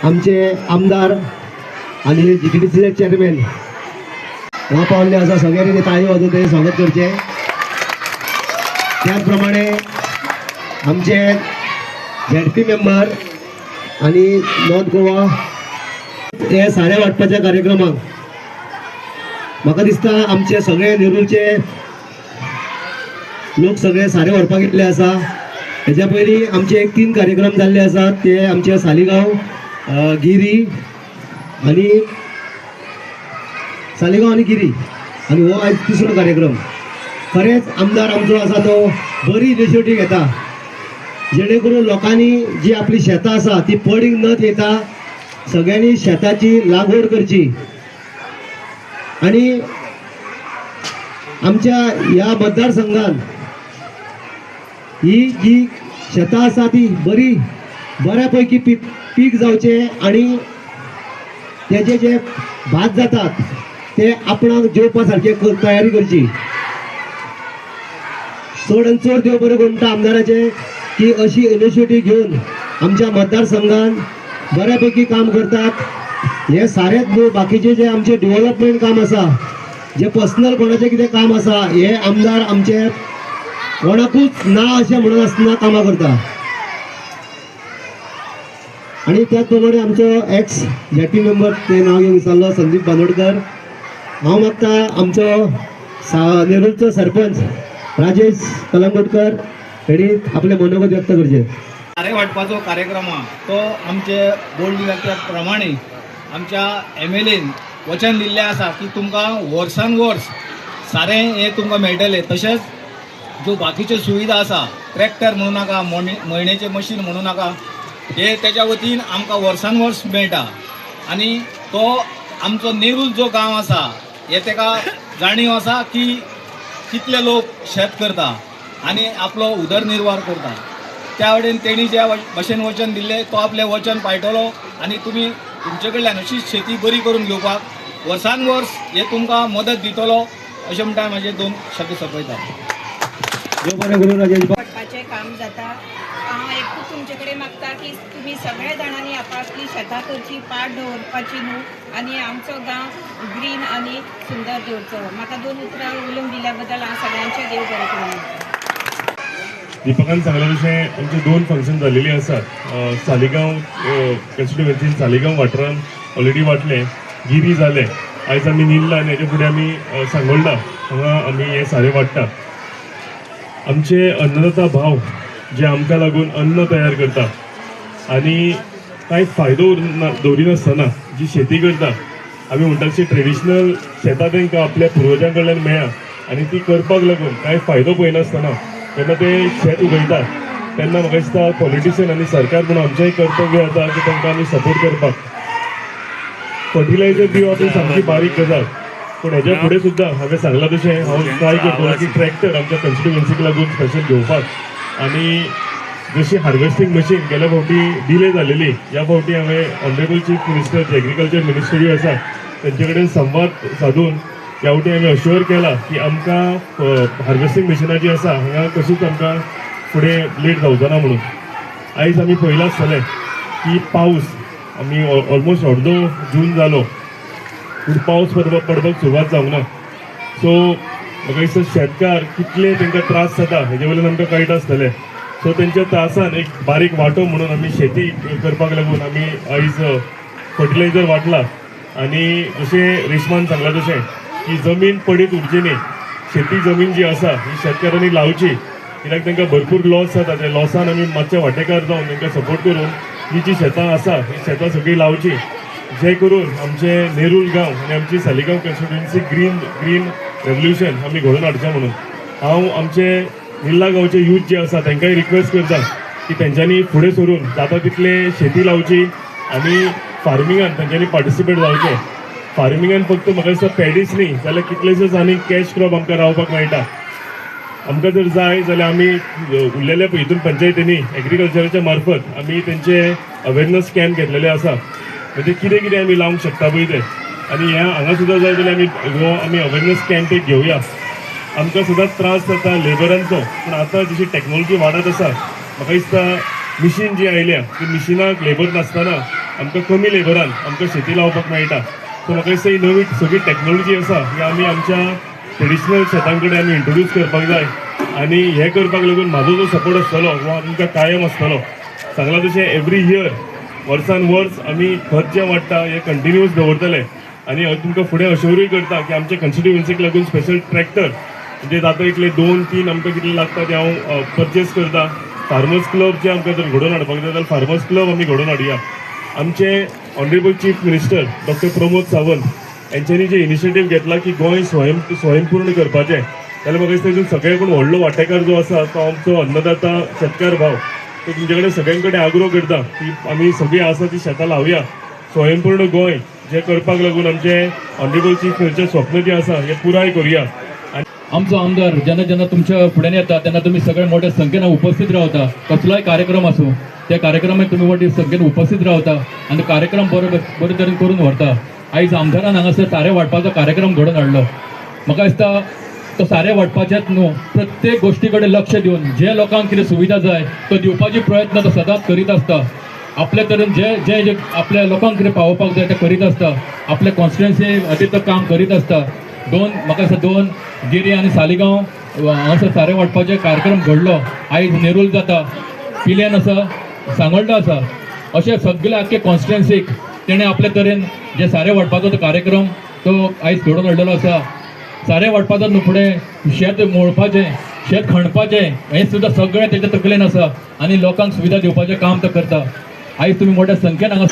आमचे आमदार आणि जीटीडीसीचे चेअरमॅन हांगा पावल्ले आसा, सगळ्यांनी ताळी वाजोवन तें स्वागत करचें. त्याचप्रमाणे आमचे झेडपी मेंबर आणि नॉर्थ गोवा हे सारे वाटपाच्या कार्यक्रमाक म्हाका दिसता आमचे सगळे नेरूलचे लोक सगळे सारे व्हरपाक येतले आसा. हेच्या पयलीं आमचे 3 कार्यक्रम जाल्ले आसात. ते आमचे सालिगांव, गिरी आणि गिरी आणि हो आज तिसरो कार्यक्रम. खरेंच आमदार आमचो आसा तो बरी इनिशिएटीव घेता, जेणे करून लोकांनी जी आपली शेतां आसा ती पडीक न थेयता सगळ्यांनी शेताची लागवड करची. आणि आमच्या ह्या मतदारसंघात ही जी शेतां आसा ती बऱ्यापैकी पीक जावचे आणि त्याचे जे भात जातात ते आपणाक जेवपा सारखे तयारी करची. चड आनी चड देव बरें करून आमदाराचे की अशी इनिशिएटीव घेऊन आमच्या मतदारसंघात बऱ्यापैकी काम करतात. हे सारेच न्हू, बाकीचे जे आमचे डेव्हलपमेंट काम आसा, जे पर्सनल कोणाचे कितें काम आसा, हे आमदार आमचे कोणाकूच ना अशें म्हणून आसतना कामां करता. आणि त्याच प्रमाणे आमचो एक्स जेटी मेंबर ते नाव घेवन विसरलो संदीप बांदोडकर. हांव मागता आमचो नेरूलचो सरपंच राजेश कलंगूटकर हेणी आपले मनोगत व्यक्त करचे. सारे वाटपाचो कार्यक्रम तो आमचे बोर्ड इलेक्ट्रा प्रमाणे आमच्या MLAन वचन दिल्लें आसा की तुमकां वर्सान वर्स सारें हें तुमकां मेळटलें. तशेंच ज्यो बाकीच्यो सुविधा आसा, ट्रॅक्टर म्हणू नाका, मळणेचें मशीन म्हणू नाका, हे तेच्या वतीन आमकां वर्सान वर्स मेळटा. आनी तो आमचो नेरूल जो गांव आसा हे तेका जाणीव आसा की कितले लोक शेत करता आनी आपलो उदरनिर्वाह करता. त्या वटेन तेणी ज्या भाशेन वचन दिल्लें तो आपलें वचन पायटलो आनी तुमी तुमचे कडल्यान अशीच शेती बरी करून घेवपाक वर्सान वर्स हे तुमकां मदत दितलो अशें म्हणटा म्हाजे 2 शब्द सोंपयता. वाटपाचें काम जाता. हांव एकूच तुमचे कडेन मागता की तुमी सगळ्या जाणांनी आपापली शेतां करची, पाड दवरपाची न्हू, आनी आमचो गांव ग्रीन आनी सुंदर दवरचो. म्हाका 2 उतरां उलोवंक दिल्या बद्दल हांव सगळ्यांचे देव बरें करूं. दीपकान सांगले तशें आमचे 2 फंक्शन जाल्लेली आसात. सालिगांव कॉन्स्टिट्युएन्सीन सालिगांव वाठारान ऑलरेडी वाटले, गिरी जाले, आयज आमी निल्ला आनी हेजे फुडें आमी सांगोळडा हांगा आमी हे सारे वाडटा. आमचे अन्नदाता भाव जे आमकां लागून अन्न तयार करता आनी कांय फायदो दवरिनासतना जी शेती करता, आमी म्हणटा तशी ट्रेडिशनल शेतां तांकां आपल्या पुर्वजां कडल्यान मेळ्ळा आनी ती करपाक लागून कांय फायदो पळयनासतना जेन्ना ते शेत उगयतात तेन्ना म्हाका दिसता पॉलिटिशियन आनी सरकार म्हणून आमचेंय कर्तव्य आसा की तांकां आमी सपोर्ट करपाक. फर्टिलायझर दिवप ही सामकी बारीक गजाल, पूण हेज्या फुडें सुद्दां हांवें सांगलां तशें हांव ट्राय करतलो की ट्रॅक्टर आमच्या कॉन्स्टिट्युएन्सीक लागून स्पेशल घेवपाक. आनी जशी हार्वेस्टिंग मशीन गेल्या फावटी डिले जालेली, ह्या फावटी हांवें ऑनरेबल चीफ मिनिस्टर जे एग्रीकल्चर मिनिस्ट्री आसा तेंचे कडेन संवाद साधून ह्या फावटी हांवें अश्युअर केला की आमकां हार्वेस्टिंग मशिनां जी आसा हांगा कशीच आमकां फुडें लेट जावचो ना म्हणून. आयज आमी पळयलां आसतलें की पावस आमी ऑलमोस्ट अर्दो जून जालो पूण पावस पडपाक सुरवात जावंक ना. सो म्हाका दिसता शेतकार कितले तांकां त्रास जाता हेजे वयल्यान आमकां कळटा आसतलें. सो तेंच्या त्रासान एक बारीक वांटो म्हणून आमी शेती करपाक लागून आमी आयज फर्टिलायझर वाटला. आनी जशें रेशमान सांगलां तशें की जमीन पडीत उरची न्ही, शेती जमीन जी आसा ही शेतकारांनी लावची, कित्याक तांकां भरपूर लॉस जाता. त्या लॉसान आमी मातशे वांटेकार जावन तांकां सपोर्ट करून ही जी शेतां आसा ही शेतां सगळीं लावची, जे करून आमचे नेरूल गांव आनी आमची सालिगांव कॉन्स्टिट्युएन्सी ग्रीन रेवल्युशन आमी घडोवन हाडचें म्हणून हांव आमचे निल्ला गांवचे यूथ जे आसा तांकांय रिक्वेस्ट करता की तेंच्यांनी फुडें सरून जाता तितले शेती लावची आनी फार्मिंगान तेंच्यांनी पार्टिसिपेट जावचें. फार्मिंगान फक्त म्हाका दिसता पॅडीच न्ही जाल्यार कितलेशेच आनी कॅश क्रॉप आमकां रावपाक मेळटा. आमकां जर जाय जाल्यार आमी उरलेल्या हितून पंचायतींनी एग्रीकल्चराच्या मार्फत आमी तेंचे अवेरनस कॅम्प घेतलेले आसा, म्हणजे कितें कितें आमी लावंक शकता पळय तें. आनी हांगा सुद्दां जाय जाल्यार आमी अवेरनस कॅम्प एक घेवया. आमकां सदांच त्रास जाता लेबरांचो, पूण आतां जशी टॅक्नॉलॉजी वाडत आसा म्हाका दिसता मिशीन जी आयल्या ती मिशिनाक लेबर नासतना आमकां कमी लेबरान आमकां शेती लावपाक मेळटा. सो म्हाका दिसता ही नवी सगळी टॅक्नोलॉजी आसा ही आमी आमच्या ट्रेडिशनल शेतां कडेन आमी इंट्रोड्यूस करपाक जाय आनी हें करपाक लागून म्हाजो जो सपोर्ट आसतलो वो आमकां कायम आसतलो. सांगलां तशें एवरी इयर वर्सान वर्स आमी खत जें वाडटा हें कंटिन्यूअस दवरतले आनी हांव तुमकां फुडें अश्योरूय करता की आमच्या कॉन्स्टिट्युएन्सीक लागून स्पेशल ट्रॅक्टर म्हणजे जाता इतले 2-3 आमकां कितले लागता ते हांव परचेस करता. फार्मर्स क्लब जे आमकां जर घडोवन हाडपाक जाय जाल्यार फार्मर्स क्लब आमी घडोवन हाडुया. आमचे honourable chief minister doctor Pramod Sawant यांच्यानी जे इनिशिएटीव घेतला की गोंय स्वयंपूर्ण करपाचें जाल्यार म्हाका दिसता तातूंत सगळ्याकून व्हडलो वांटेकार जो आसा तो आमचो अन्नदाता शेतकार भाव. तो तुमचे कडेन सगळ्यां कडेन आग्रो करता की आमी सगळीं आसा ती शेतां लावया. स्वयंपूर्ण गोंय जे करपाक लागून आमचे ऑनरेबल चीफ मिनिस्टर स्वप्न जे आसा हे पुराय करुया. आमचो आमदार जेन्ना जेन्ना तुमच्या फुड्यान येता तेन्ना तुमी सगळे मोठ्या संख्येन उपस्थित रावता. कसलोय कार्यक्रम आसूं त्या कार्यक्रमाक तुमी मोठ्या संख्येन उपस्थित रावता आनी कार्यक्रम बरे तरेन करून व्हरता. आयज आमदारान हांगासर सारें वांटपाचो कार्यक्रम घडोवन हाडलो. म्हाका दिसता तो सारें वांटपाचेंच न्हू, प्रत्येक गोश्टी कडेन लक्ष दिवन जे लोकांक कितें सुविधा जाय तो दिवपाचे प्रयत्न तो सदांच करीत आसता. आपल्या तरेन जे जे जे आपल्या लोकांक कितें पावोवपाक जाय तें करीत आसता. आपल्या कॉन्स्टिट्युएन्सी खातीर तो काम करीत आसता. म्हाका दिसता 2 गिरी आनी सालिगांव हांगासर सारें वांटपाचें कार्यक्रम घडलो. आयज नेरूल जाता, पिलेन आसा, सांगोळडा आसा, अशें सगळ्या आख्खे कॉन्स्टिट्युएन्सीक तेणें आपल्या तरेन जे सारें वांटपाचो तो कार्यक्रम तो आयज घडोवन हाडलेलो आसा. सारें वांटपाचो न्हू फुडें शेत मोळपाचें, शेत खणपाचें हें सुद्दां सगळें तेच्या तकलेन आसा आनी लोकांक सुविधा दिवपाचें काम तो करता. आयज तुमी मोठ्या संख्येन हांगा